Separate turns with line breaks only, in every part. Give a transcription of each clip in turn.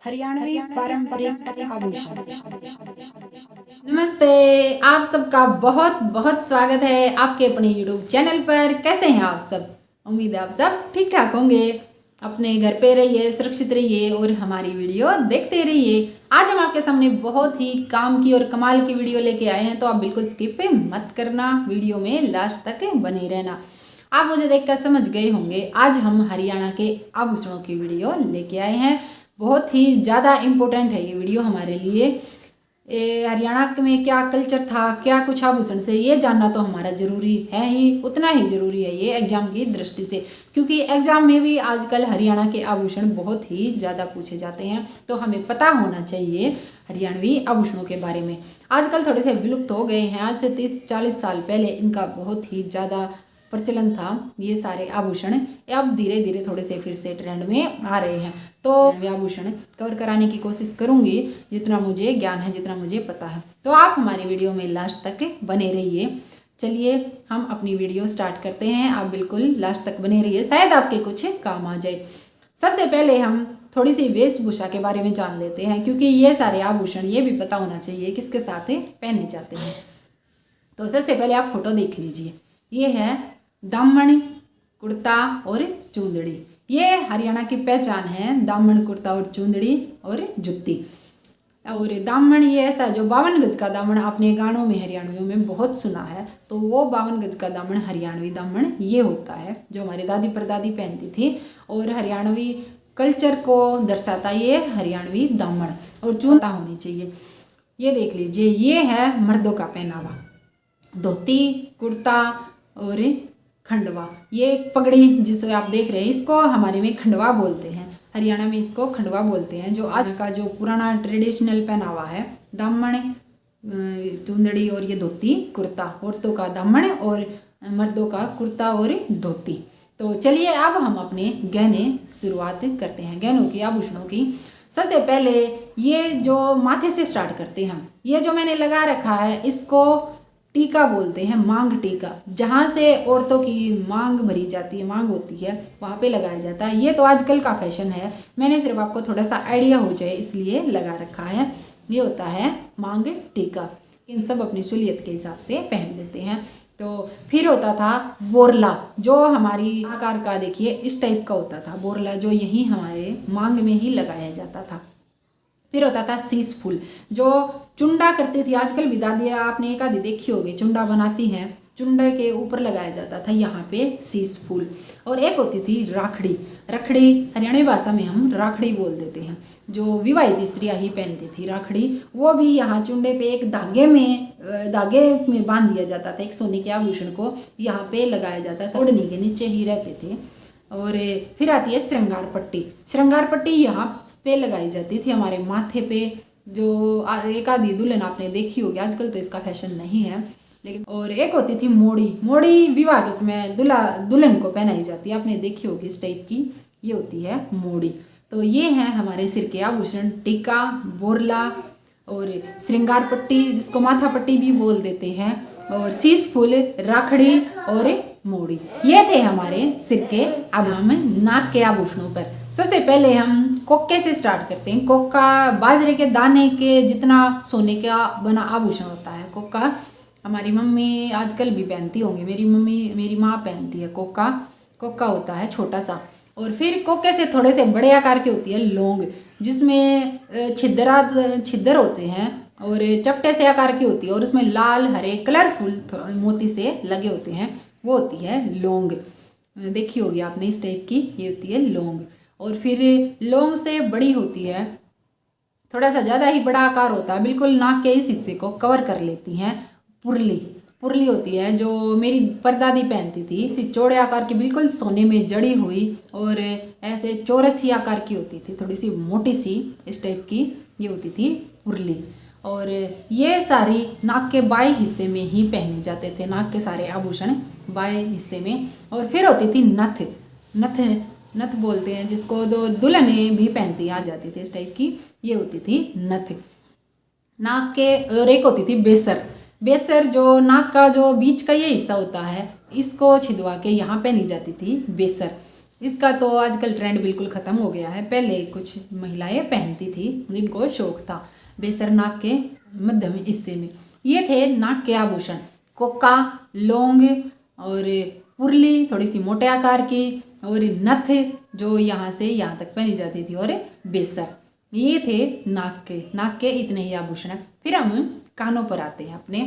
हरियाणवी पारंपरिक आभूषण।
नमस्ते, आप सबका बहुत बहुत स्वागत है आपके अपने यूट्यूब चैनल पर। कैसे हैं आप सब? उम्मीद है आप सब ठीक ठाक होंगे। अपने घर पे रहिए, सुरक्षित रहिए और हमारी वीडियो देखते रहिए। आज हम आपके सामने बहुत ही काम की और कमाल की वीडियो लेके आए हैं, तो आप बिल्कुल स्किप मत करना, वीडियो में लास्ट तक बने रहना। आप मुझे देखकर समझ गए होंगे, आज हम हरियाणा के आभूषणों की वीडियो लेके आए हैं। बहुत ही ज़्यादा इम्पोर्टेंट है ये वीडियो हमारे लिए। हरियाणा में क्या कल्चर था, क्या कुछ आभूषण से, ये जानना तो हमारा ज़रूरी है ही, उतना ही ज़रूरी है ये एग्ज़ाम की दृष्टि से, क्योंकि एग्ज़ाम में भी आजकल हरियाणा के आभूषण बहुत ही ज़्यादा पूछे जाते हैं। तो हमें पता होना चाहिए हरियाणवी आभूषणों के बारे में। आजकल थोड़े से विलुप्त हो गए हैं। आज से 30-40 साल पहले इनका बहुत ही ज़्यादा प्रचलन था। ये सारे आभूषण अब धीरे धीरे थोड़े से फिर से ट्रेंड में आ रहे हैं। तो आभूषण कवर कराने की कोशिश करूंगी, जितना मुझे ज्ञान है, जितना मुझे पता है। तो आप हमारी वीडियो में लास्ट तक बने रहिए। चलिए हम अपनी वीडियो स्टार्ट करते हैं। आप बिल्कुल लास्ट तक बने रहिए, शायद आपके कुछ काम आ जाए। सबसे पहले हम थोड़ी सी वेशभूषा के बारे में जान लेते हैं, क्योंकि ये सारे आभूषण ये भी पता होना चाहिए किसके साथ पहने जाते हैं। तो सबसे पहले आप फोटो देख लीजिए। ये है दामन, कुर्ता और चूंदड़ी। ये हरियाणा की पहचान है, दामन, कुर्ता और चूंदड़ी और जुत्ती। और दामन ये ऐसा जो 52 गज का दामन आपने गानों में हरियाणवियों में बहुत सुना है, तो वो 52 गज का दामन हरियाणवी दामन ये होता है, जो हमारी दादी परदादी पहनती थी और हरियाणवी कल्चर को दर्शाता ये हरियाणवी दामन। और चूंदा होनी चाहिए। ये देख लीजिए, ये है मर्दों का पहनावा, धोती, कुर्ता और खंडवा। ये पगड़ी जिसे आप देख रहे हैं, इसको हमारे में खंडवा बोलते हैं, हरियाणा में इसको खंडवा बोलते हैं। जो आज का जो पुराना ट्रेडिशनल पहनावा है, दामन, चुंदड़ी और ये धोती कुर्ता, औरतों का दामन और मर्दों का कुर्ता और धोती। तो चलिए अब हम अपने गहने शुरुआत करते हैं, गहनों की, आभूषणों की। सबसे पहले ये जो माथे से स्टार्ट करते हैं हम, ये जो मैंने लगा रखा है इसको टीका बोलते हैं, मांग टीका। जहाँ से औरतों की मांग भरी जाती है, मांग होती है, वहाँ पे लगाया जाता है। ये तो आजकल का फैशन है, मैंने सिर्फ आपको थोड़ा सा आइडिया हो जाए इसलिए लगा रखा है। ये होता है मांग टीका। इन सब अपनी सहूलियत के हिसाब से पहन लेते हैं। तो फिर होता था बोरला, जो हमारी आकार का देखिए इस टाइप का होता था बोरला, जो यही हमारे मांग में ही लगाया जाता था। फिर होता था शीश फूल, जो चुंडा करती थी। आजकल भी दादियाँ आपने एक आधी देखी होगी, चुंडा बनाती हैं, चुंडे के ऊपर लगाया जाता था यहाँ पे शीश फूल। और एक होती थी राखड़ी। रखड़ी हरियाणवी भाषा में हम राखड़ी बोल देते हैं, जो विवाहित स्त्रियाँ ही पहनती थी राखड़ी। वो भी यहाँ चुंडे पे एक धागे में बांध दिया जाता था, एक सोने के आभूषण को यहाँ पे लगाया जाता था, ओढ़नी के नीचे ही रहते थे। और फिर आती है श्रृंगार पट्टी। श्रृंगार पट्टी यहाँ पे लगाई जाती थी हमारे माथे पे, जो एक आधी दुल्हन आपने देखी होगी, आजकल तो इसका फैशन नहीं है लेकिन। और एक होती थी मोड़ी। मोड़ी विवाह के समय दुल्हन को पहनाई जाती है, आपने देखी होगी इस टाइप की, ये होती है मोड़ी। तो ये है हमारे सिर के आभूषण, टीका, बोरला और श्रृंगार पट्टी, जिसको माथा पट्टी भी बोल देते हैं, और शीश फूल, राखड़ी और मोड़ी। ये थे हमारे सिर के आभूषण। नाक के आभूषणों पर सबसे पहले हम कोक्के से स्टार्ट करते हैं। कोक्का बाजरे के दाने के जितना सोने का बना आभूषण होता है कोक्का। हमारी मम्मी आजकल भी पहनती होंगी, मेरी माँ पहनती है कोक्का। कोक्का होता है छोटा सा। और फिर कोक्के से थोड़े से बड़े आकार की होती है लौंग, जिसमें छिद्र होते हैं और चपटे से आकार की होती है, और उसमें लाल हरे कलरफुल मोती से लगे होते हैं, वो होती है लौंग। देखी होगी आपने इस टाइप की, ये होती है लौंग। और फिर लौंग से बड़ी होती है, थोड़ा सा ज़्यादा ही बड़ा आकार होता है, बिल्कुल नाक के इस हिस्से को कवर कर लेती हैं, पुरली। पुरली होती है जो मेरी परदादी पहनती थी, इसी चौड़े आकार की, बिल्कुल सोने में जड़ी हुई और ऐसे चौरसी आकार की होती थी, थोड़ी सी मोटी सी इस टाइप की, ये होती थी पुरली। और ये सारी नाक के बाएं हिस्से में ही पहने जाते थे, नाक के सारे आभूषण बाएं हिस्से में। और फिर होती थी नथ बोलते हैं, जिसको दुल्हनें भी पहनती आ जाती थी इस टाइप की, ये होती थी नथ नाक के। और एक होती थी बेसर, जो नाक का जो बीच का ये हिस्सा होता है, इसको छिदवा के यहाँ पहनी जाती थी बेसर। इसका तो आजकल ट्रेंड बिल्कुल ख़त्म हो गया है। पहले कुछ महिलाएं पहनती थी जिनको शौक था। बेसर नाक के मध्यम हिस्से में ये थे नाक के आभूषण, कोका, लौंग और पुरली थोड़ी सी मोटे आकार की, और नथ जो यहाँ से यहाँ तक पहनी जाती थी, और बेसर। ये थे नाक के इतने ही आभूषण। फिर हम कानों पर आते हैं अपने।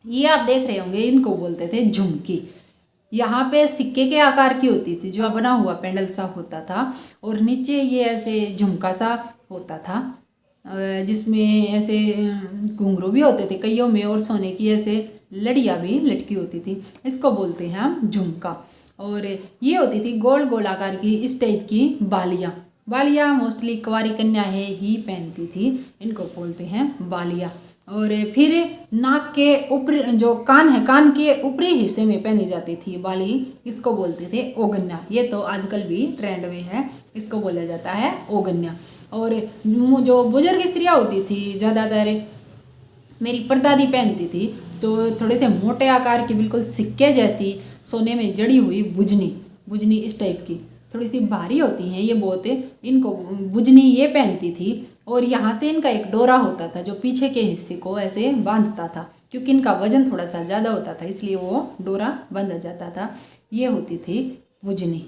ये आप देख रहे होंगे, इनको बोलते थे झुमकी। यहाँ पे सिक्के के आकार की होती थी, जो बना हुआ पेंडल सा होता था, और नीचे ये ऐसे झुमका सा होता था, जिसमें ऐसे घुंघरू भी होते थे कईयों में, और सोने की ऐसे लड़ियाँ भी लटकी होती थी। इसको बोलते हैं हम झुमका। और ये होती थी गोल गोल आकार की इस टाइप की बालियाँ मोस्टली कुंवारी कन्याएं ही पहनती थी, इनको बोलते हैं बालियाँ। और फिर नाक के ऊपर जो कान है, कान के ऊपरी हिस्से में पहनी जाती थी बाली, इसको बोलते थे ओगन्या। ये तो आजकल भी ट्रेंड में है, इसको बोला जाता है ओगन्या। और जो बुजुर्ग स्त्रियाँ होती थी, ज़्यादातर मेरी परदादी पहनती थी, तो थोड़े से मोटे आकार की बिल्कुल सिक्के जैसी सोने में जड़ी हुई बुजनी इस टाइप की, थोड़ी सी भारी होती हैं ये बहुत, इनको बुजनी ये पहनती थी। और यहाँ से इनका एक डोरा होता था जो पीछे के हिस्से को ऐसे बांधता था, क्योंकि इनका वजन थोड़ा सा ज़्यादा होता था, इसलिए वो डोरा बांधा जाता था। ये होती थी बुजनी।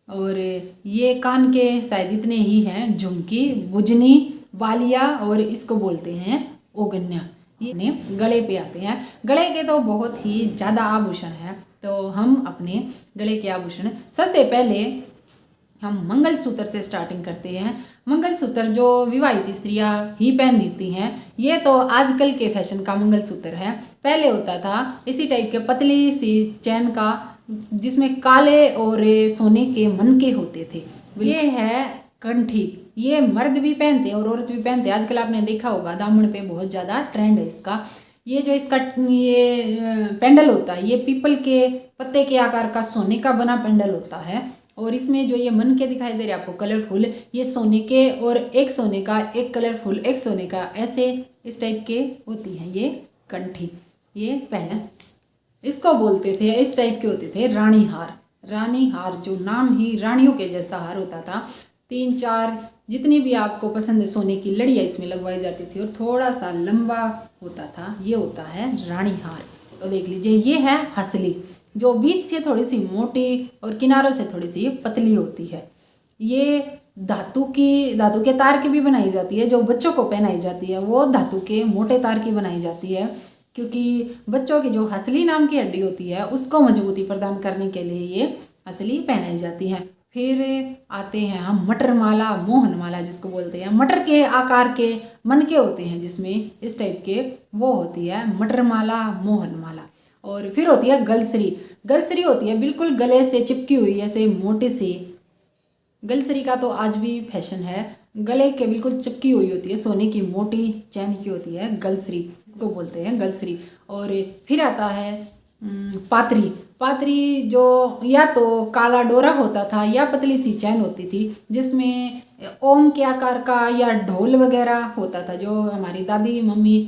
और ये कान के शायद इतने ही हैं, झुमकी, बुजनी, बालिया, और इसको बोलते हैं ओगन्या। ये गले पे आते हैं। गले के तो बहुत ही ज़्यादा आभूषण हैं, तो हम अपने गले के आभूषण सबसे पहले हम मंगलसूत्र से स्टार्टिंग करते हैं। मंगलसूत्र जो विवाहित स्त्रियां ही पहनती हैं, ये तो आजकल के फैशन का मंगलसूत्र है। पहले होता था इसी टाइप के पतली सी चैन का, जिसमें काले और सोने के मनके होते थे। ये है कंठी। ये मर्द भी पहनते हैं और औरत भी पहनते हैं। आजकल आपने देखा होगा दामन पे बहुत ज़्यादा ट्रेंड है इसका। ये जो इसका ये पेंडल होता है, ये पीपल के पत्ते के आकार का सोने का बना पेंडल होता है। और इसमें जो ये मन के दिखाई दे रहे हैं आपको कलरफुल, ये सोने के, और एक सोने का, एक कलरफुल, एक सोने का, ऐसे इस टाइप के होती हैं ये कंठी। ये पहले इसको बोलते थे, इस टाइप के होते थे रानी हार, जो नाम ही रानियों के जैसा हार होता था। 3-4 जितनी भी आपको पसंद है सोने की लड़ियाँ इसमें लगवाई जाती थी, और थोड़ा सा लंबा होता था। ये होता है रानी हार। तो देख लीजिए, ये है हसली, जो बीच से थोड़ी सी मोटी और किनारों से थोड़ी सी पतली होती है। ये धातु के तार की भी बनाई जाती है। जो बच्चों को पहनाई जाती है वो धातु के मोटे तार की बनाई जाती है, क्योंकि बच्चों की जो हसली नाम की हड्डी होती है उसको मजबूती प्रदान करने के लिए ये हसली पहनाई जाती है। फिर आते हैं हम मटर माला, मोहन माला जिसको बोलते हैं। मटर के आकार के मनके होते हैं जिसमें इस टाइप के, वो होती है मटर माला, मोहन माला। और फिर होती है गलसरी होती है बिल्कुल गले से चिपकी हुई ऐसे मोटी सी। गलसरी का तो आज भी फैशन है। गले के बिल्कुल चिपकी हुई होती है, सोने की मोटी चैन की होती है गलसरी, इसको बोलते हैं गलसरी। और फिर आता है पातरी, जो या तो काला डोरा होता था या पतली सी चैन होती थी, जिसमें ओम के आकार का या ढोल वगैरह होता था, जो हमारी दादी मम्मी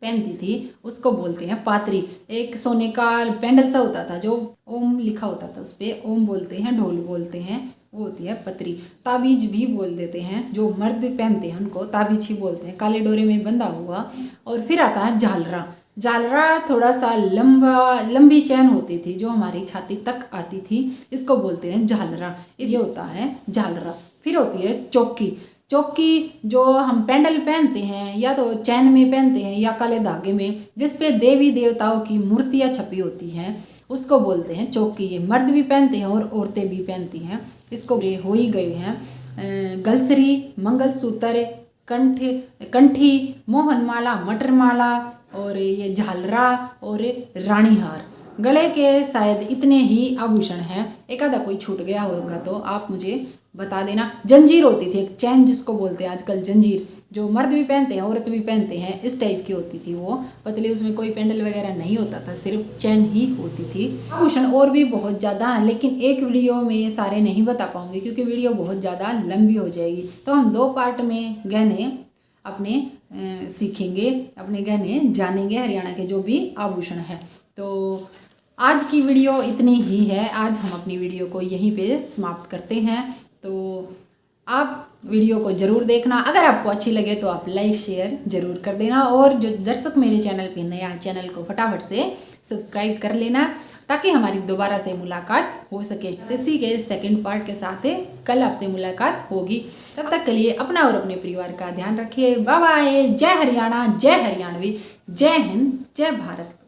पहनती थी, उसको बोलते हैं पातरी। एक सोने का पेंडल सा होता था जो ओम लिखा होता था, उस पर ओम बोलते हैं, ढोल बोलते हैं, वो होती है पतरी। ताबीज भी बोल देते हैं, जो मर्द पहनते हैं उनको ताबीज ही बोलते हैं, काले डोरे में बंधा हुआ। और फिर आता है झालरा थोड़ा सा लंबी चैन होती थी जो हमारी छाती तक आती थी, इसको बोलते हैं झालरा। ये होता है झालरा। फिर होती है चौकी, जो हम पेंडल पहनते हैं या तो चैन में पहनते हैं या काले धागे में, जिस पे देवी देवताओं की मूर्तियाँ छपी होती हैं, उसको बोलते हैं चौकी। ये मर्द भी पहनते हैं और औरतें भी पहनती हैं, इसको ये हो ही गए हैं। गलसरी, मंगलसूत्र, कंठी, मोहन माला, मटर माला, और ये झालरा और रानी हार। गले के शायद इतने ही आभूषण हैं। एक आधा कोई छूट गया होगा तो आप मुझे बता देना। जंजीर होती थी, एक चैन जिसको बोलते हैं आजकल जंजीर, जो मर्द भी पहनते हैं औरत भी पहनते हैं, इस टाइप की होती थी वो पतली, उसमें कोई पेंडल वगैरह नहीं होता था, सिर्फ चैन ही होती थी। आभूषण और भी बहुत ज़्यादा हैं, लेकिन एक वीडियो में ये सारे नहीं बता पाऊंगी क्योंकि वीडियो बहुत ज़्यादा लंबी हो जाएगी। तो हम 2 पार्ट में गहने अपने सीखेंगे, अपने गहने जानेंगे, हरियाणा के जो भी आभूषण है। तो आज की वीडियो इतनी ही है। आज हम अपनी वीडियो को यहीं पे समाप्त करते हैं। तो आप वीडियो को ज़रूर देखना। अगर आपको अच्छी लगे तो आप लाइक शेयर ज़रूर कर देना, और जो दर्शक मेरे चैनल पे नया, चैनल को फटाफट से सब्सक्राइब कर लेना ताकि हमारी दोबारा से मुलाकात हो सके। इसी के सेकंड पार्ट के साथ कल आपसे मुलाकात होगी। तब तक के लिए अपना और अपने परिवार का ध्यान रखिए। Bye bye. जय हरियाणा, जय हरियाणवी, जय हिंद, जय भारत।